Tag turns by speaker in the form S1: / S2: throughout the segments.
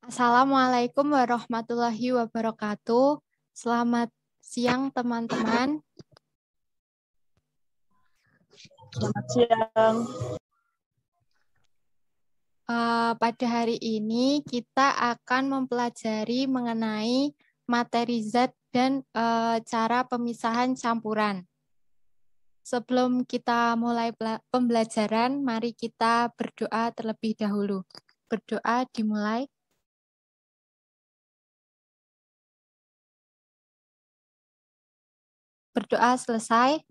S1: Assalamualaikum warahmatullahi wabarakatuh. Selamat siang teman-teman.
S2: Selamat siang.
S1: Pada hari ini kita akan mempelajari mengenai materi zat dan cara pemisahan campuran. Sebelum kita mulai pembelajaran, mari kita berdoa terlebih dahulu. Berdoa dimulai. Berdoa selesai.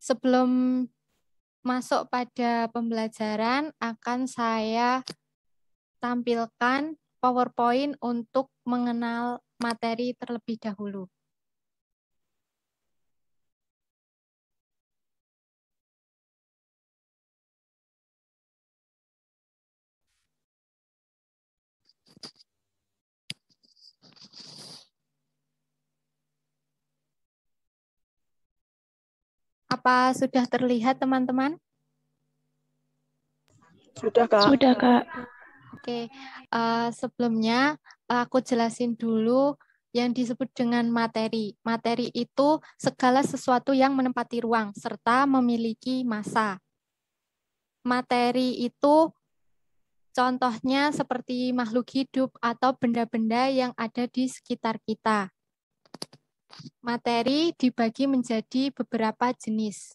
S1: Sebelum masuk pada pembelajaran, akan saya tampilkan PowerPoint untuk mengenal materi terlebih dahulu. Apa sudah terlihat, teman-teman?
S2: Sudah, Kak.
S3: Sudah, Kak.
S1: Oke, sebelumnya aku jelasin dulu yang disebut dengan materi. Materi itu segala sesuatu yang menempati ruang serta memiliki massa. Materi itu contohnya seperti makhluk hidup atau benda-benda yang ada di sekitar kita. Materi dibagi menjadi beberapa jenis.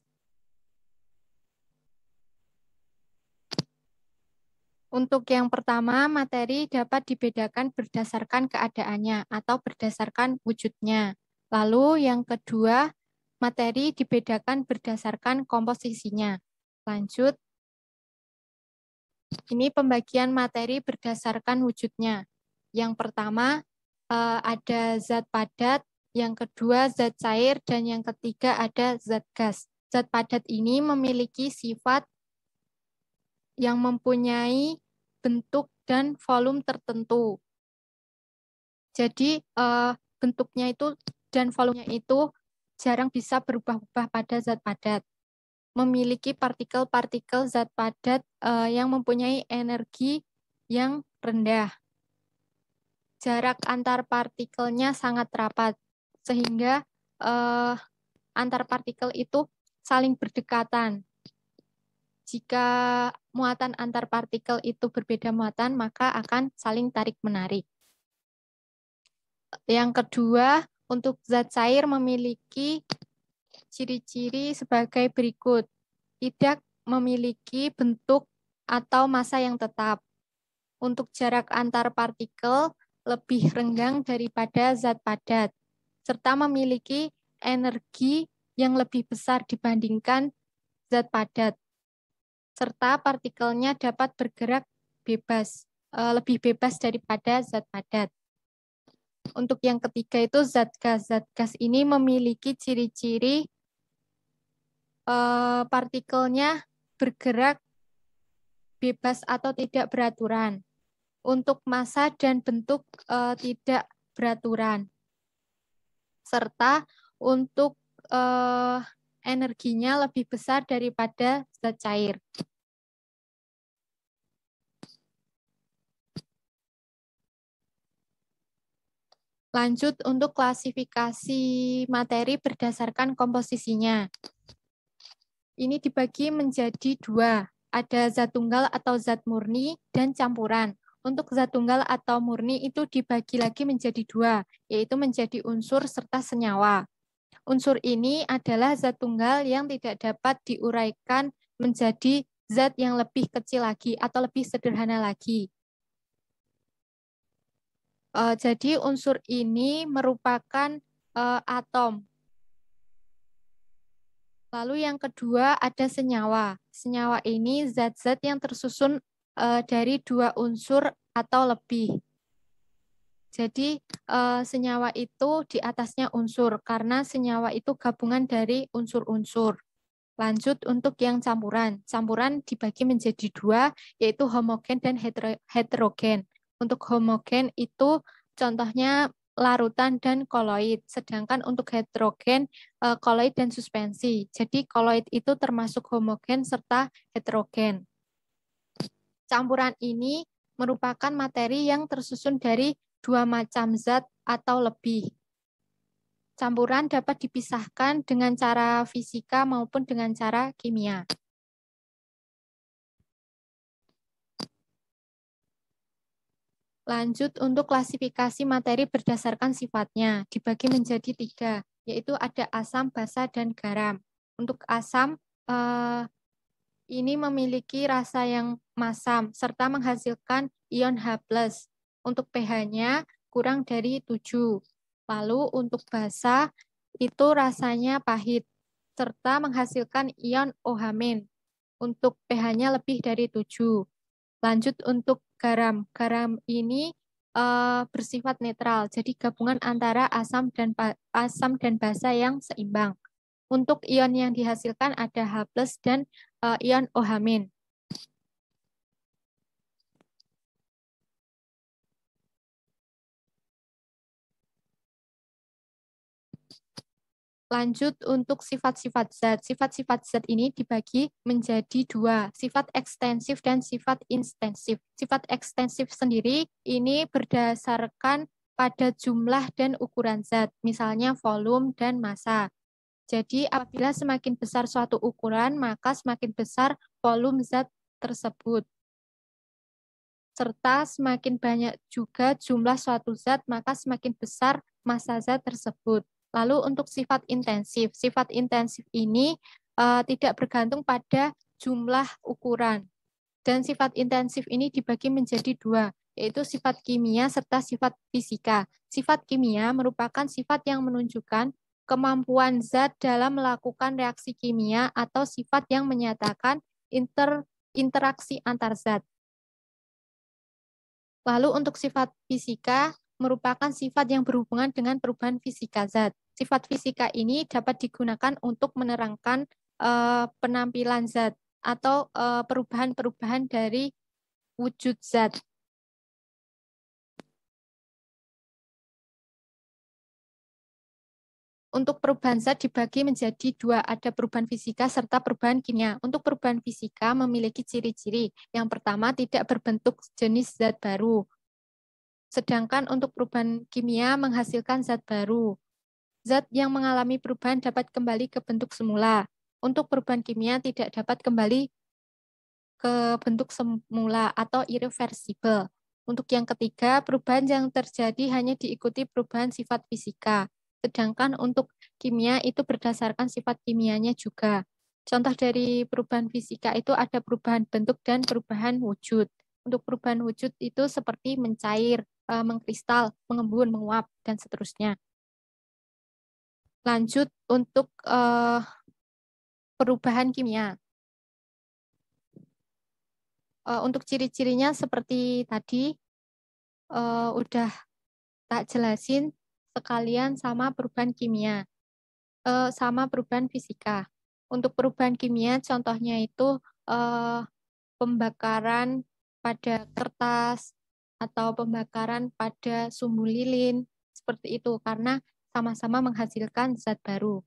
S1: Untuk yang pertama, materi dapat dibedakan berdasarkan keadaannya atau berdasarkan wujudnya. Lalu yang kedua, materi dibedakan berdasarkan komposisinya. Lanjut. Ini pembagian materi berdasarkan wujudnya. Yang pertama, ada zat padat, yang kedua zat cair, dan yang ketiga ada zat gas. Zat padat ini memiliki sifat yang mempunyai bentuk dan volume tertentu. Jadi bentuknya itu dan volumenya itu jarang bisa berubah-ubah pada zat padat. Memiliki partikel-partikel zat padat yang mempunyai energi yang rendah. Jarak antar partikelnya sangat rapat, sehingga antar partikel itu saling berdekatan. Jika muatan antar partikel itu berbeda muatan, maka akan saling tarik-menarik. Yang kedua, untuk zat cair memiliki ciri-ciri sebagai berikut. Tidak memiliki bentuk atau massa yang tetap. Untuk jarak antar partikel lebih renggang daripada zat padat, serta memiliki energi yang lebih besar dibandingkan zat padat, serta partikelnya dapat bergerak bebas, lebih bebas daripada zat padat. Untuk yang ketiga itu zat gas. Zat gas ini memiliki ciri-ciri partikelnya bergerak bebas atau tidak beraturan. Untuk massa dan bentuk tidak beraturan. Serta untuk energinya lebih besar daripada zat cair. Lanjut untuk klasifikasi materi berdasarkan komposisinya. Ini dibagi menjadi dua. Ada zat tunggal atau zat murni dan campuran. Untuk zat tunggal atau murni itu dibagi lagi menjadi dua, yaitu menjadi unsur serta senyawa. Unsur ini adalah zat tunggal yang tidak dapat diuraikan menjadi zat yang lebih kecil lagi atau lebih sederhana lagi. Jadi unsur ini merupakan atom. Lalu yang kedua ada senyawa. Senyawa ini zat-zat yang tersusun dari dua unsur atau lebih. Jadi senyawa itu di atasnya unsur karena senyawa itu gabungan dari unsur-unsur. Lanjut untuk yang campuran. Campuran dibagi menjadi dua, yaitu homogen dan heterogen. Untuk homogen itu contohnya larutan dan koloid. Sedangkan untuk heterogen, koloid dan suspensi. Jadi koloid itu termasuk homogen serta heterogen. Campuran ini merupakan materi yang tersusun dari 2 macam zat atau lebih. Campuran dapat dipisahkan dengan cara fisika maupun dengan cara kimia. Lanjut untuk klasifikasi materi berdasarkan sifatnya, dibagi menjadi 3, yaitu ada asam, basa, dan garam. Untuk asam, ini memiliki rasa yang masam, serta menghasilkan ion H+. Untuk pH-nya kurang dari 7. Lalu untuk basa, itu rasanya pahit, serta menghasilkan ion OH-. Untuk pH-nya lebih dari 7. Lanjut untuk garam. Garam ini bersifat netral, jadi gabungan antara asam dan basa yang seimbang. Untuk ion yang dihasilkan ada H+ dan ion OH-. Lanjut untuk sifat-sifat zat. Sifat-sifat zat ini dibagi menjadi 2, sifat ekstensif dan sifat intensif. Sifat ekstensif sendiri ini berdasarkan pada jumlah dan ukuran zat, misalnya volume dan massa. Jadi apabila semakin besar suatu ukuran, maka semakin besar volume zat tersebut. Serta semakin banyak juga jumlah suatu zat, maka semakin besar massa zat tersebut. Lalu untuk sifat intensif ini tidak bergantung pada jumlah ukuran. Dan sifat intensif ini dibagi menjadi 2, yaitu sifat kimia serta sifat fisika. Sifat kimia merupakan sifat yang menunjukkan kemampuan zat dalam melakukan reaksi kimia atau sifat yang menyatakan interaksi antar zat. Lalu untuk sifat fisika merupakan sifat yang berhubungan dengan perubahan fisika zat. Sifat fisika ini dapat digunakan untuk menerangkan penampilan zat atau perubahan-perubahan dari wujud zat. Untuk perubahan zat dibagi menjadi 2, ada perubahan fisika serta perubahan kimia. Untuk perubahan fisika memiliki ciri-ciri. Yang pertama, tidak berbentuk jenis zat baru. Sedangkan untuk perubahan kimia menghasilkan zat baru. Zat yang mengalami perubahan dapat kembali ke bentuk semula. Untuk perubahan kimia tidak dapat kembali ke bentuk semula atau irreversible. Untuk yang ketiga, perubahan yang terjadi hanya diikuti perubahan sifat fisika. Sedangkan untuk kimia itu berdasarkan sifat kimianya juga. Contoh dari perubahan fisika itu ada perubahan bentuk dan perubahan wujud. Untuk perubahan wujud itu seperti mencair, mengkristal, mengembun, menguap, dan seterusnya. Lanjut untuk perubahan kimia. Untuk ciri-cirinya seperti tadi, udah tak jelasin sekalian sama perubahan kimia, sama perubahan fisika. Untuk perubahan kimia, contohnya itu pembakaran pada kertas atau pembakaran pada sumbu lilin, seperti itu, karena sama-sama menghasilkan zat baru.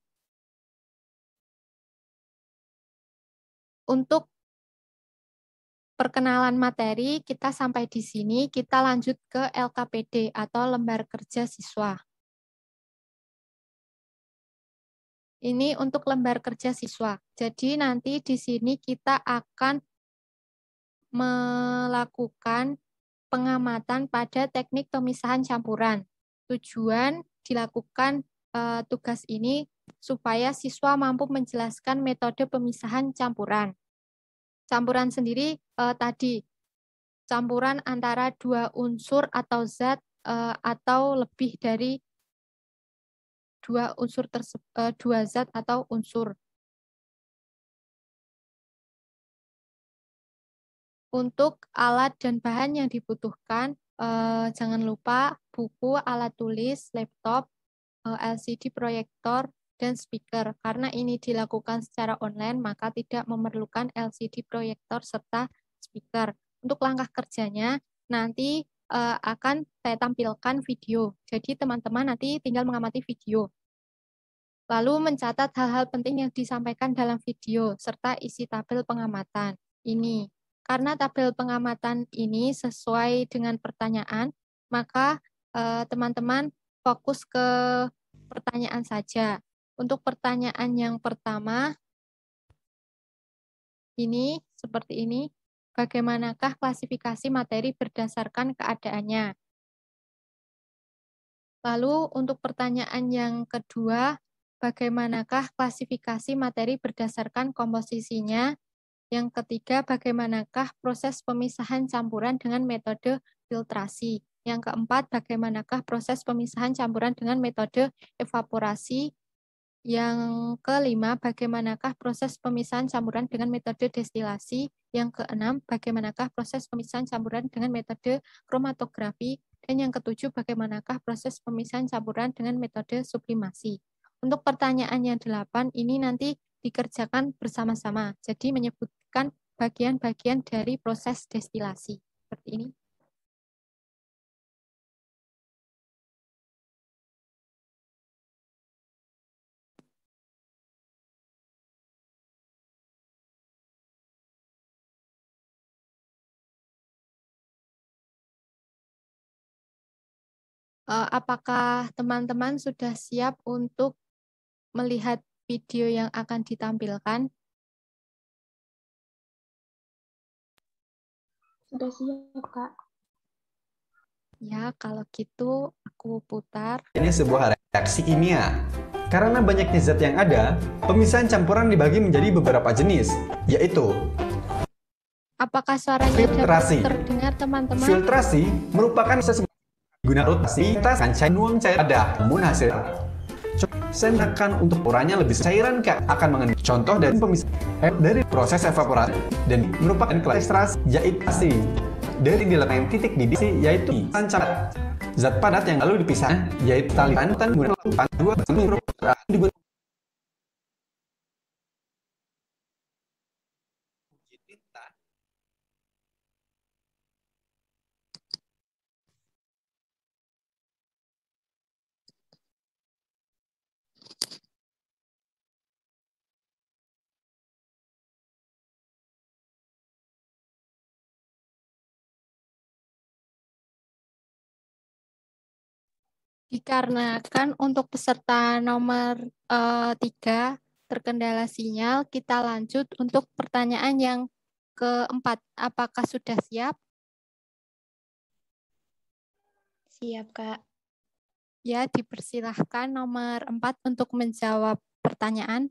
S1: Untuk perkenalan materi, kita sampai di sini, kita lanjut ke LKPD atau Lembar Kerja Siswa. Ini untuk lembar kerja siswa. Jadi nanti di sini kita akan melakukan pengamatan pada teknik pemisahan campuran. Tujuan dilakukan tugas ini supaya siswa mampu menjelaskan metode pemisahan campuran. Campuran sendiri tadi, campuran antara 2 unsur atau zat atau lebih dari 2 zat atau unsur. Untuk alat dan bahan yang dibutuhkan, jangan lupa buku, alat tulis, laptop, LCD proyektor, dan speaker. Karena ini dilakukan secara online, maka tidak memerlukan LCD proyektor serta speaker. Untuk langkah kerjanya, nanti akan saya tampilkan video. Jadi teman-teman nanti tinggal mengamati video. Lalu mencatat hal-hal penting yang disampaikan dalam video, serta isi tabel pengamatan. Ini. Karena tabel pengamatan ini sesuai dengan pertanyaan, maka teman-teman fokus ke pertanyaan saja. Untuk pertanyaan yang pertama, ini seperti ini. Bagaimanakah klasifikasi materi berdasarkan keadaannya? Lalu untuk pertanyaan yang kedua, bagaimanakah klasifikasi materi berdasarkan komposisinya? Yang ketiga, bagaimanakah proses pemisahan campuran dengan metode filtrasi? Yang keempat, bagaimanakah proses pemisahan campuran dengan metode evaporasi? Yang kelima, bagaimanakah proses pemisahan campuran dengan metode destilasi? Yang keenam, bagaimanakah proses pemisahan campuran dengan metode kromatografi? Dan yang ketujuh, bagaimanakah proses pemisahan campuran dengan metode sublimasi? Untuk pertanyaan yang 8, ini nanti dikerjakan bersama-sama. Jadi menyebutkan bagian-bagian dari proses destilasi. Seperti ini. Apakah teman-teman sudah siap untuk melihat video yang akan ditampilkan?
S2: Sudah siap, Kak.
S1: Ya, kalau gitu aku putar.
S3: Ini sebuah reaksi kimia. Karena banyaknya zat yang ada, pemisahan campuran dibagi menjadi beberapa jenis, yaitu
S1: Apakah suaranya
S3: filtrasi.
S1: dapat terdengar, teman-teman?
S3: Filtrasi merupakan proses guna rotasi kancai nuang cair ada, namun hasil sendakan untuk ukurannya lebih cairan akan mengenai contoh dari pemisahan dari proses evaporasi dan merupakan kelas yaitu dari diletakkan titik di bisi yaitu tancap zat padat yang lalu dipisah yaitu talian dan menggunakan dua digunakan
S1: Dikarenakan untuk peserta nomor 3 terkendala sinyal, kita lanjut untuk pertanyaan yang keempat. Apakah sudah siap?
S4: Siap, Kak.
S1: Ya, dipersilahkan nomor 4 untuk menjawab pertanyaan.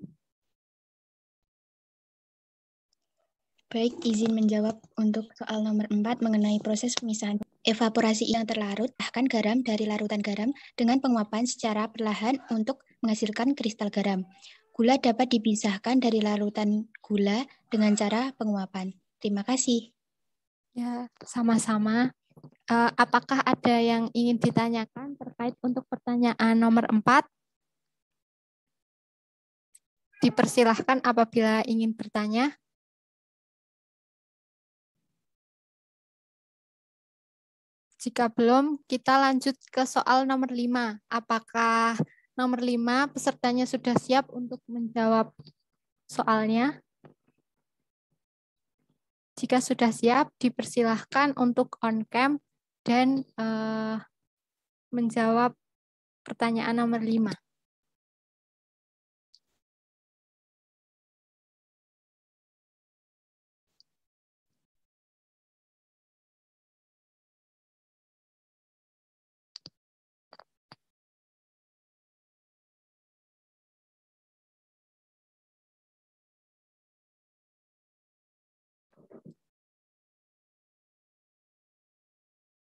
S4: Baik, izin menjawab untuk soal nomor 4 mengenai proses pemisahan evaporasi yang terlarut, bahkan garam dari larutan garam dengan penguapan secara perlahan untuk menghasilkan kristal garam. Gula dapat dipisahkan dari larutan gula dengan cara penguapan. Terima kasih.
S1: Ya, sama-sama. Apakah ada yang ingin ditanyakan terkait untuk pertanyaan nomor 4? Dipersilahkan apabila ingin bertanya. Jika belum, kita lanjut ke soal nomor 5. Apakah nomor 5 pesertanya sudah siap untuk menjawab soalnya? Jika sudah siap, dipersilahkan untuk on cam dan menjawab pertanyaan nomor 5.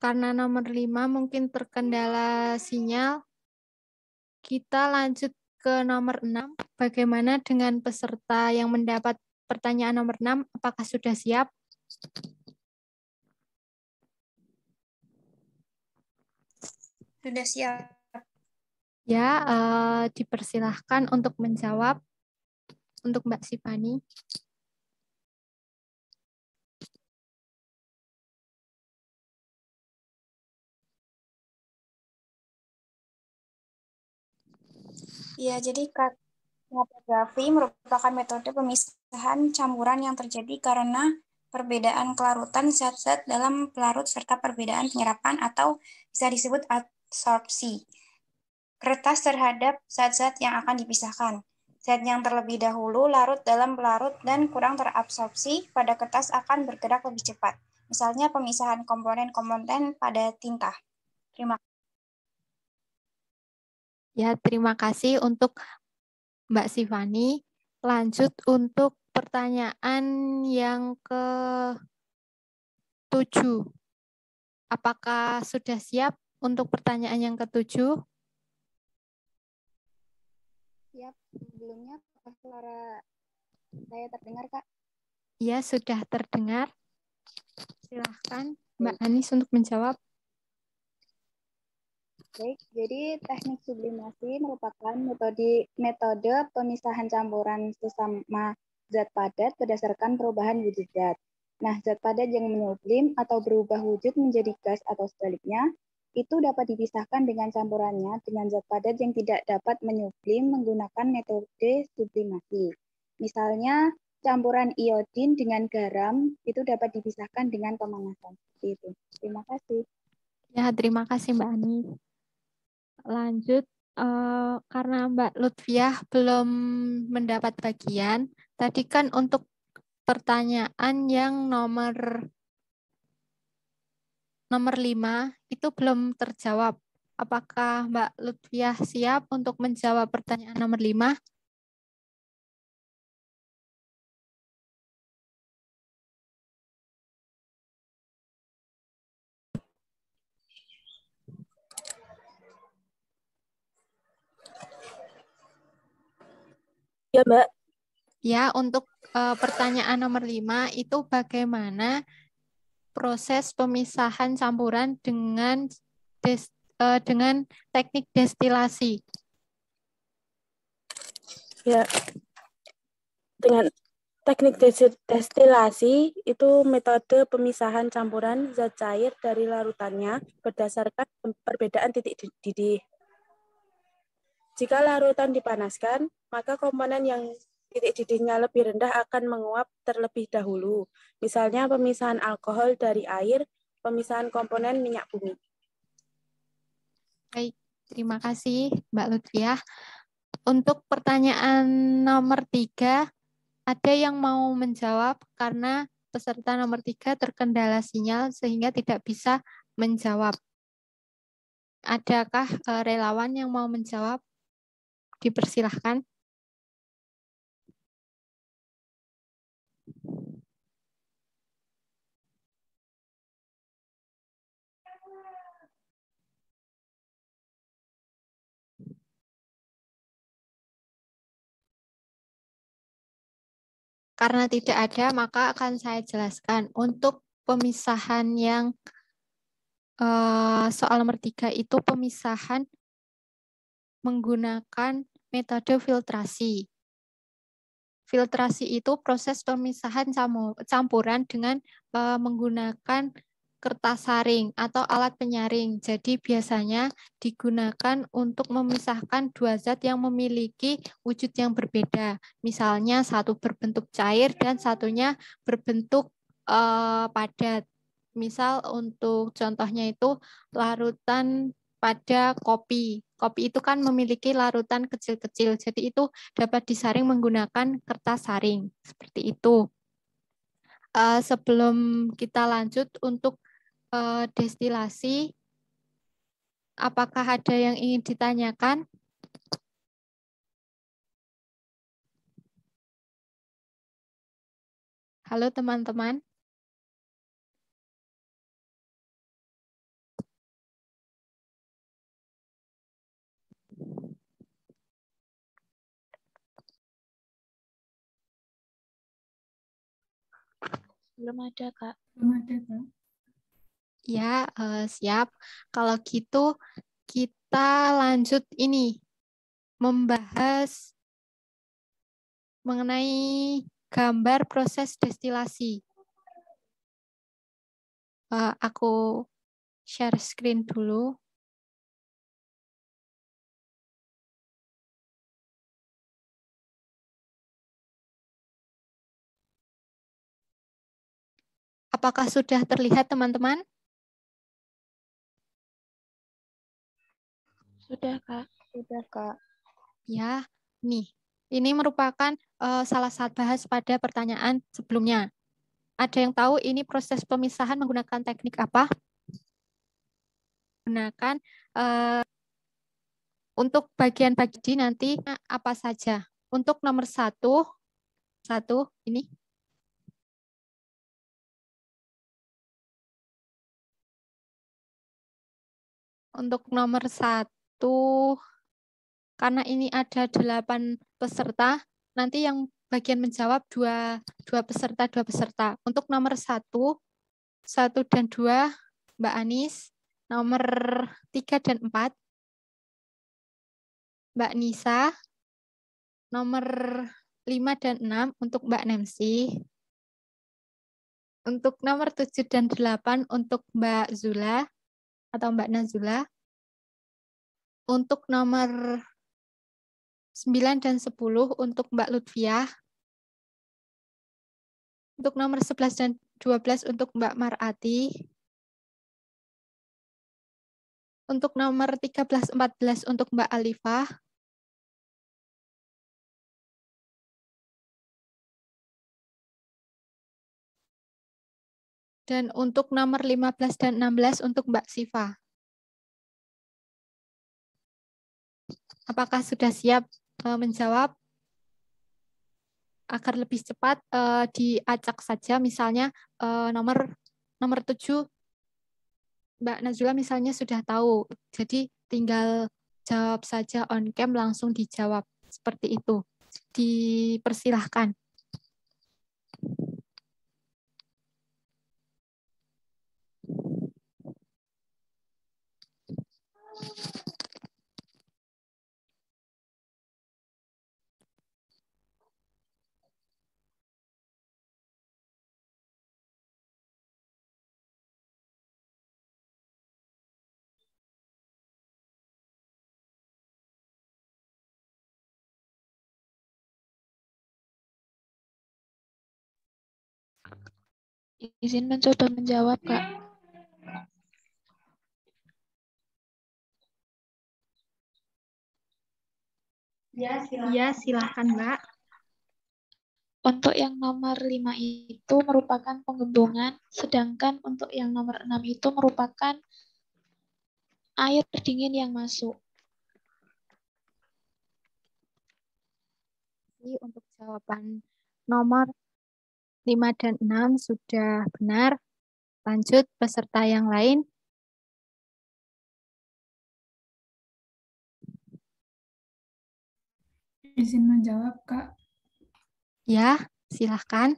S1: Karena nomor 5 mungkin terkendala sinyal, kita lanjut ke nomor 6. Bagaimana dengan peserta yang mendapat pertanyaan nomor 6? Apakah sudah siap?
S4: Sudah siap.
S1: Ya, dipersilahkan untuk menjawab untuk Mbak Sifani.
S5: Ya, jadi kromatografi merupakan metode pemisahan campuran yang terjadi karena perbedaan kelarutan zat-zat dalam pelarut serta perbedaan penyerapan atau bisa disebut adsorpsi kertas terhadap zat-zat yang akan dipisahkan. Zat yang terlebih dahulu larut dalam pelarut dan kurang terabsorpsi pada kertas akan bergerak lebih cepat. Misalnya pemisahan komponen-komponen pada tinta. Terima kasih.
S1: Ya, terima kasih untuk Mbak Sivani. Lanjut untuk pertanyaan yang ke-7. Apakah sudah siap untuk pertanyaan yang ke-7?
S4: Siap. Sebelumnya, apakah suara saya terdengar, Kak?
S1: Ya, sudah terdengar. Silahkan Mbak Anis untuk menjawab.
S4: Baik, jadi teknik sublimasi merupakan metode pemisahan campuran sesama zat padat berdasarkan perubahan wujud zat. Nah, zat padat yang menyublim atau berubah wujud menjadi gas atau sebaliknya, itu dapat dipisahkan dengan campurannya dengan zat padat yang tidak dapat menyublim menggunakan metode sublimasi. Misalnya, campuran iodin dengan garam itu dapat dipisahkan dengan pemanasan. Seperti itu. Terima kasih.
S1: Ya, terima kasih Mbak Anis. Lanjut, karena Mbak Lutfiah belum mendapat bagian, tadi kan untuk pertanyaan yang nomor 5 itu belum terjawab. Apakah Mbak Lutfiah siap untuk menjawab pertanyaan nomor 5?
S2: Ya, Mbak.
S1: Ya, untuk pertanyaan nomor 5 itu bagaimana proses pemisahan campuran dengan teknik destilasi.
S2: Ya. Dengan teknik destilasi itu metode pemisahan campuran zat cair dari larutannya berdasarkan perbedaan titik didih. Jika larutan dipanaskan, maka komponen yang titik didihnya lebih rendah akan menguap terlebih dahulu. Misalnya pemisahan alkohol dari air, pemisahan komponen minyak bumi.
S1: Baik, terima kasih Mbak Lutfiah. Untuk pertanyaan nomor 3, ada yang mau menjawab karena peserta nomor 3 terkendala sinyal sehingga tidak bisa menjawab. Adakah relawan yang mau menjawab? Dipersilahkan. Karena tidak ada, maka akan saya jelaskan. Untuk pemisahan yang soal nomor 3 itu pemisahan menggunakan metode filtrasi. Filtrasi itu proses pemisahan campuran dengan menggunakan kertas saring atau alat penyaring. Jadi biasanya digunakan untuk memisahkan dua zat yang memiliki wujud yang berbeda. Misalnya satu berbentuk cair dan satunya berbentuk padat. Misal untuk contohnya itu larutan pada kopi. Kopi itu kan memiliki larutan kecil-kecil, jadi itu dapat disaring menggunakan kertas saring. Seperti itu. Sebelum kita lanjut untuk destilasi, apakah ada yang ingin ditanyakan? Halo teman-teman.
S4: Belum ada, Kak.
S1: Ya, siap. Kalau gitu kita lanjut ini, membahas mengenai gambar proses destilasi. Aku share screen dulu. Apakah sudah terlihat, teman-teman?
S6: Sudah, Kak. Sudah, Kak.
S1: Ya, nih. Ini merupakan salah satu bahas pada pertanyaan sebelumnya. Ada yang tahu ini proses pemisahan menggunakan teknik apa? Gunakan untuk bagian bagi nanti apa saja. Untuk nomor satu ini. Untuk nomor satu, karena ini ada 8 peserta, nanti yang bagian menjawab dua peserta. Untuk nomor satu dan 2, Mbak Anis. Nomor 3 dan 4, Mbak Nisa. Nomor 5 dan 6 untuk Mbak Nancy. Untuk nomor 7 dan 8 untuk Mbak Zula atau Mbak Nazula. Untuk nomor 9 dan 10 untuk Mbak Lutfiah. Untuk nomor 11 dan 12 untuk Mbak Marati. Untuk nomor 13, 14 untuk Mbak Alifah. Dan untuk nomor 15 dan 16 untuk Mbak Siva. Apakah sudah siap menjawab? Agar lebih cepat diacak saja, misalnya nomor 7 Mbak Nazula misalnya sudah tahu, jadi tinggal jawab saja on cam, langsung dijawab seperti itu. Dipersilahkan.
S6: Izin mencoba menjawab, Kak.
S4: Ya, silakan, Mbak.
S6: Untuk yang nomor 5 itu merupakan penggembungan, sedangkan untuk yang nomor 6 itu merupakan air dingin yang masuk.
S1: Untuk jawaban nomor 5 dan 6 sudah benar. Lanjut peserta yang lain.
S7: Izin menjawab, Kak.
S1: Ya, silahkan.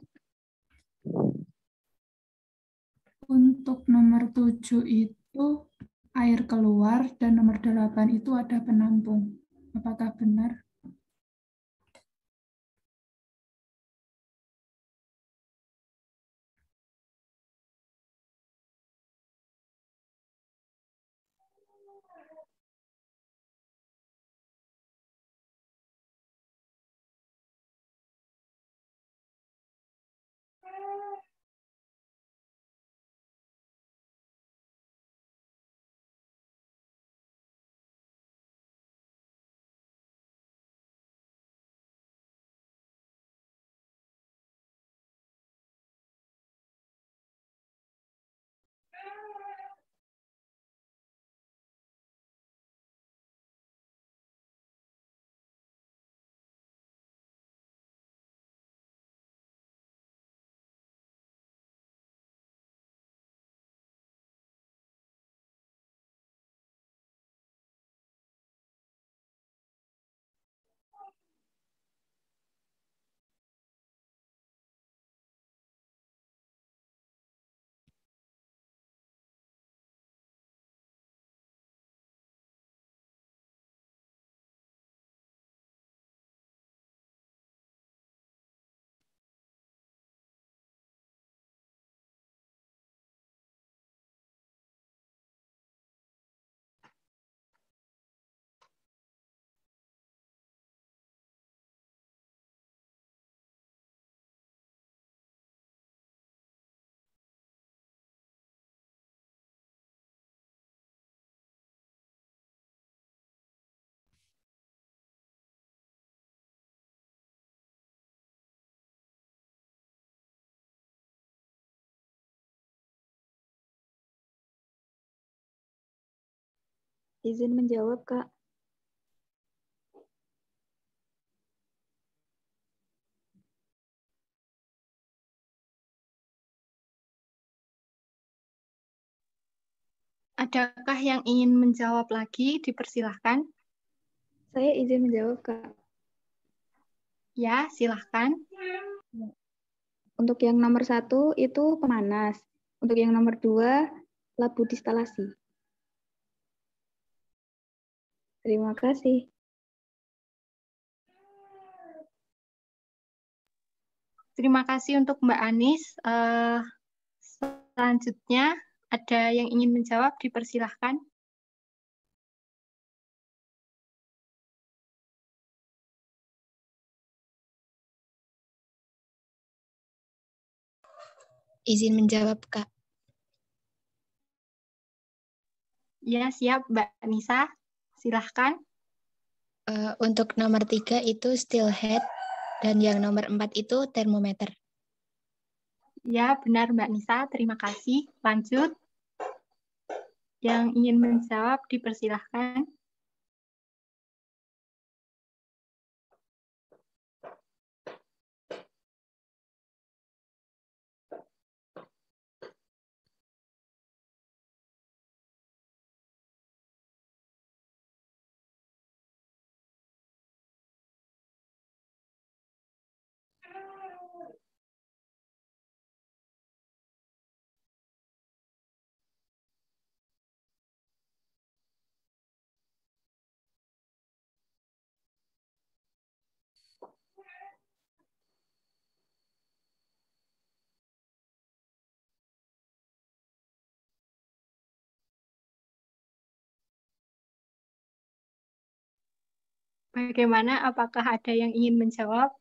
S7: Untuk nomor 7 itu air keluar dan nomor 8 itu ada penampung. Apakah benar?
S8: Izin menjawab, Kak.
S9: Adakah yang ingin menjawab lagi? Dipersilahkan.
S8: Saya izin menjawab, Kak.
S9: Ya, silahkan.
S8: Untuk yang nomor 1 itu pemanas. Untuk yang nomor 2, labu distilasi. Terima kasih.
S9: Terima kasih untuk Mbak Anis. Selanjutnya, ada yang ingin menjawab? Dipersilahkan.
S4: Izin menjawab, Kak.
S9: Ya, siap Mbak Nisa. Silahkan.
S4: Untuk nomor 3 itu steelhead, dan yang nomor 4 itu termometer.
S9: Ya, benar Mbak Nisa. Terima kasih. Lanjut. Yang ingin menjawab, dipersilahkan. Bagaimana? Apakah ada yang ingin menjawab?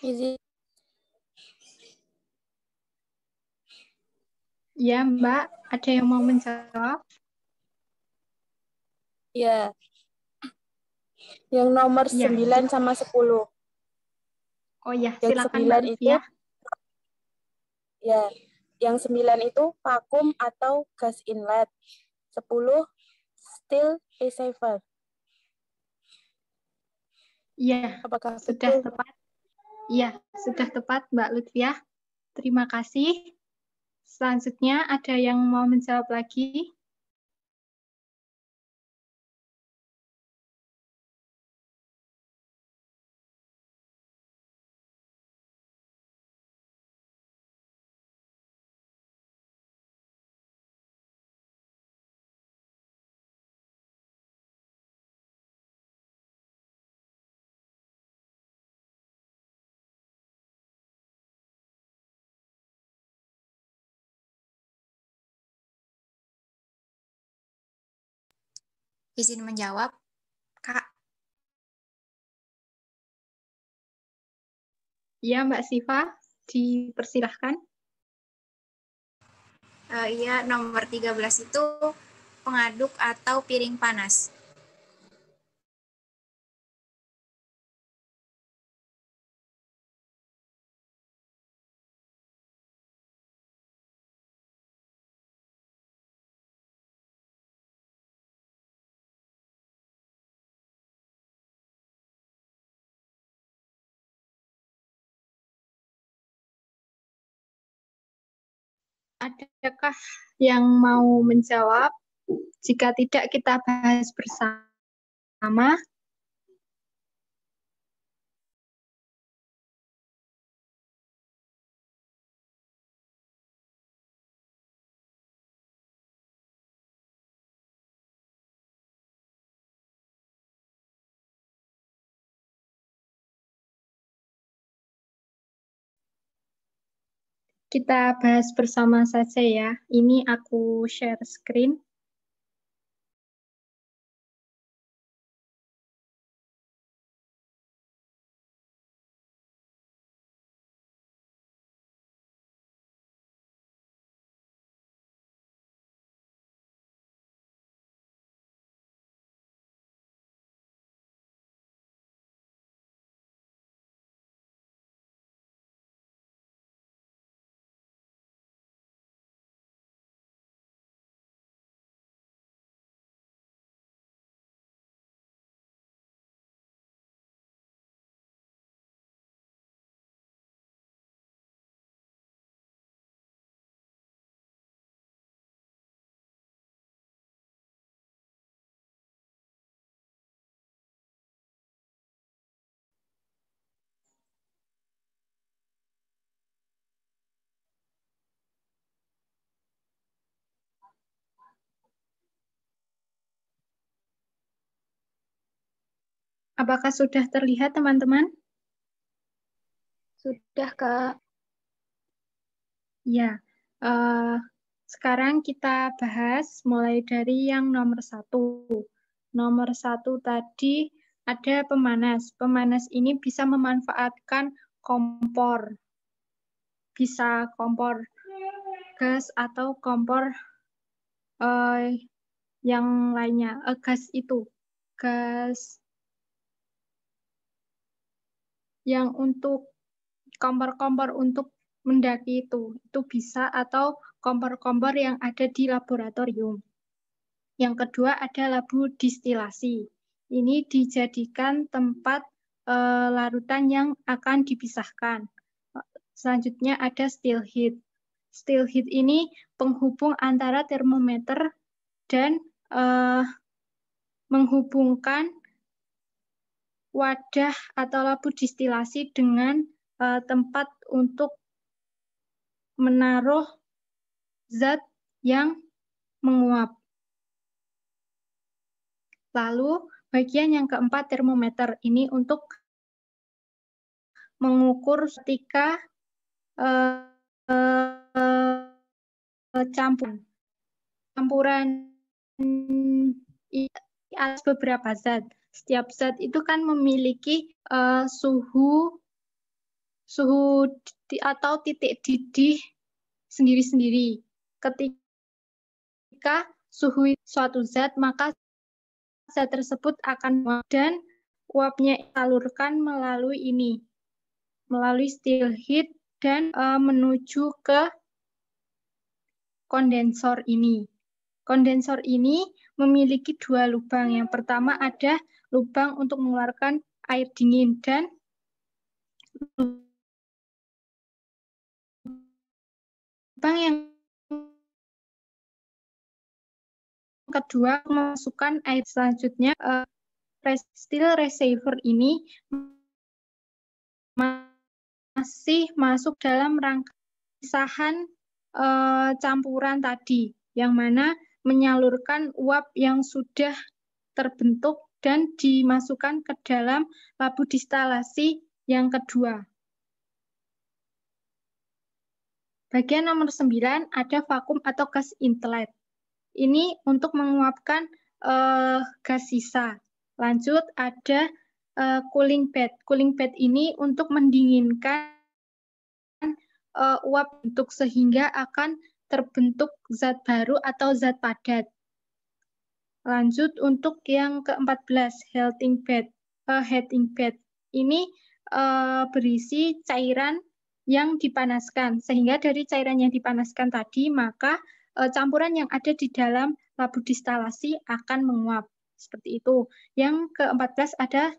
S2: Izin.
S9: Ya, Mbak. Ada yang mau menjawab?
S2: Ya. Yang nomor
S9: Ya.
S2: 9 sama 10.
S9: Oh ya,
S2: Yang
S9: silakan Mbak
S2: 9 itu,
S9: Lutfiah.
S2: ya, yang 9 itu vakum atau gas inlet. 10 still receiver.
S9: Iya,
S2: Apakah
S9: sudah
S2: betul?
S9: tepat. Iya, sudah tepat Mbak Lutfiah. Terima kasih. Selanjutnya ada yang mau menjawab lagi?
S5: Izin menjawab, Kak.
S9: Iya, Mbak Siva, dipersilahkan.
S5: Iya, nomor 13 itu pengaduk atau piring panas.
S9: Adakah yang mau menjawab? Jika tidak, kita bahas bersama. Kita bahas bersama saja ya. Ini aku share screen. Apakah sudah terlihat, teman-teman?
S8: Sudah, Kak.
S9: Ya, sekarang kita bahas mulai dari yang nomor 1. Nomor 1 tadi ada pemanas. Pemanas ini bisa memanfaatkan kompor. Bisa kompor gas atau kompor yang lainnya. Gas itu. Gas yang untuk kompor-kompor untuk mendaki itu bisa, atau kompor-kompor yang ada di laboratorium. Yang kedua ada labu distilasi. Ini dijadikan tempat larutan yang akan dipisahkan. Selanjutnya ada still heat. Still heat ini penghubung antara termometer dan menghubungkan wadah atau labu distilasi dengan tempat untuk menaruh zat yang menguap. Lalu bagian yang keempat termometer ini untuk mengukur ketika campuran ada beberapa zat. Setiap zat itu kan memiliki suhu atau titik didih sendiri-sendiri. Ketika suhu suatu zat, maka zat tersebut akan menguap dan uapnya disalurkan melalui ini, melalui still heat dan menuju ke kondensor ini. Kondensor ini memiliki 2 lubang. Yang pertama ada lubang untuk mengeluarkan air dingin dan lubang yang kedua memasukkan air. Selanjutnya still receiver ini masih masuk dalam rangka pisahan campuran tadi, yang mana menyalurkan uap yang sudah terbentuk dan dimasukkan ke dalam labu distilasi yang kedua. Bagian nomor 9 ada vakum atau gas inlet. Ini untuk menguapkan gas sisa. Lanjut ada cooling bed. Cooling bed ini untuk mendinginkan uap bentuk sehingga akan terbentuk zat baru atau zat padat. Lanjut untuk yang ke-14, heating bed. Ini berisi cairan yang dipanaskan, sehingga dari cairan yang dipanaskan tadi, maka campuran yang ada di dalam labu distilasi akan menguap. Seperti itu. Yang ke-14 ada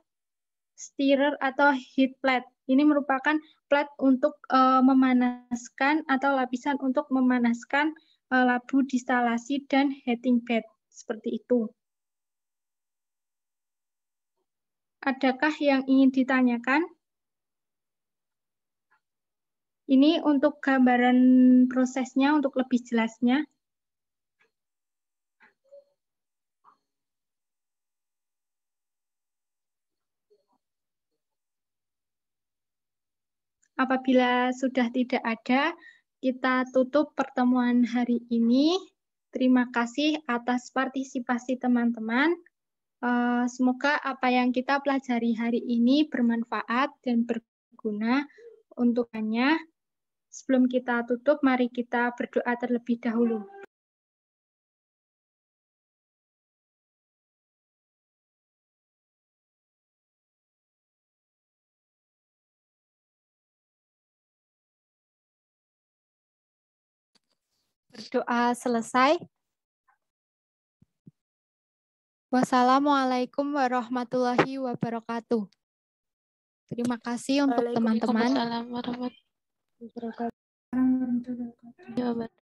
S9: stirrer atau heat plate. Ini merupakan plat untuk memanaskan atau lapisan untuk memanaskan labu distalasi dan heating pad. Seperti itu. Adakah yang ingin ditanyakan? Ini untuk gambaran prosesnya untuk lebih jelasnya. Apabila sudah tidak ada, kita tutup pertemuan hari ini. Terima kasih atas partisipasi teman-teman. Semoga apa yang kita pelajari hari ini bermanfaat dan berguna untuknya. Sebelum kita tutup, mari kita berdoa terlebih dahulu.
S1: Berdoa selesai. Wassalamualaikum warahmatullahi wabarakatuh. Terima kasih untuk teman-teman.
S6: Waalaikumsalam warahmatullahi wabarakatuh.